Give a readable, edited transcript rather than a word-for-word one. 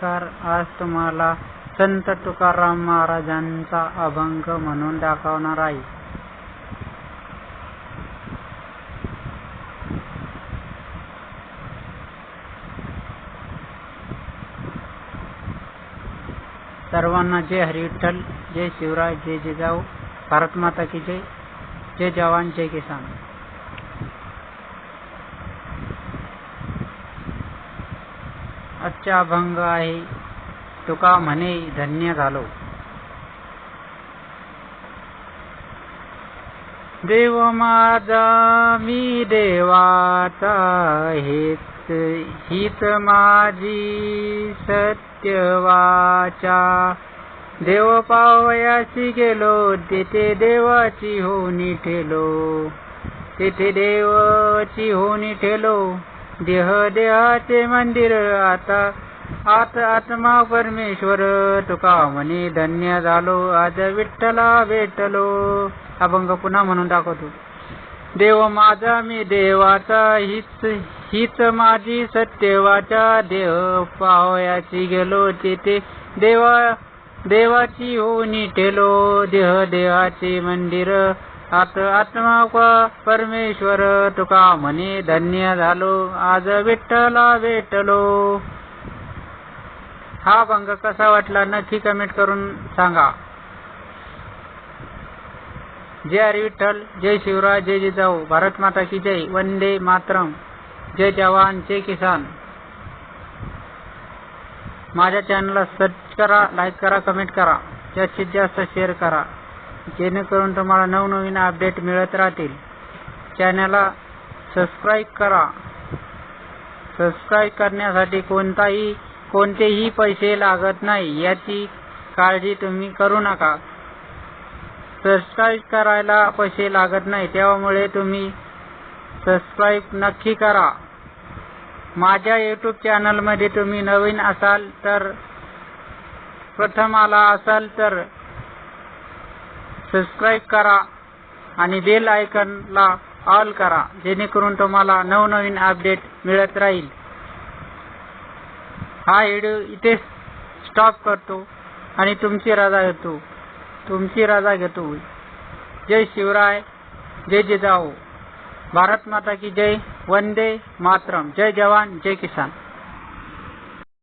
नमस्कार. आज तुम्हाला संत तुकाराम महाराजांचा अभंग म्हणून दाखवणार आहे. सर्वांना जय हरी विठ्ठल, जय शिवराय, जय जिजाऊ, भारत माता की जय, जय जवान, जय किसान. आजचा अभंग आहे तुका म्हणे धन्य झालो. देव माझा मी देवाचा हित माझी सत्य वाचा. देव पावयासी गेलो तेथे देवाची होनी ठेलो. तेथे देवाची होनी ठेलो. देह देहाचे मंदिर आता आत्मा परमेश्वर. तुका म्हणे धन्य झालो आज विठ्ठला भेटलो. अभंग पुन्हा म्हणून दाखवतो. देव माझा मी देवाचा हीच माझी सत्य वाचा. देह पावयाची गेलो तेथे देवाची होनी ठेलो. देह देहाचे मंदिर आत्मा परमेश्वर. तुका म्हणे धन्य झालो आज विठ्ठला भेटलो. हा अभंग कसा वाटला नक्की कमेंट करून सांगा. जय हरी विठ्ठल, जय शिवराय, जय जिजाऊ, भारत माता की जय, वंदे मातरम, जय जवान, जय किसान. माझ्या चॅनलला सबस्क्राइब करा, लाईक करा, कमेंट करा, जास्तीत जास्त शेअर करा, जेणेकरून तुम्हाला नवनवीन अपडेट मिळत राहतील. चॅनलला सबस्क्राइब करा. सबस्क्राइब करण्यासाठी कोणतेही पैसे लागत नाही याची काळजी तुम्ही करू नका. सबस्क्राइब करायला पैसे लागत नाही, त्यामुळे तुम्ही सबस्क्राइब नक्की करा. माझ्या YouTube चॅनलमध्ये तुम्ही नवीन असाल तर प्रथम आला असाल तर सबस्क्राइब करा आणि बेल आयकॉनला ऑल करा, जेणेकरून तुम्हाला नवनवीन अपडेट मिळत राहील. हा व्हिडिओ इथे स्टॉप करतो आणि तुमची रजा घेतो. जय शिवराय, जय जिजाऊ, भारत माता की जय, वंदे मातरम, जय जवान, जय किसान.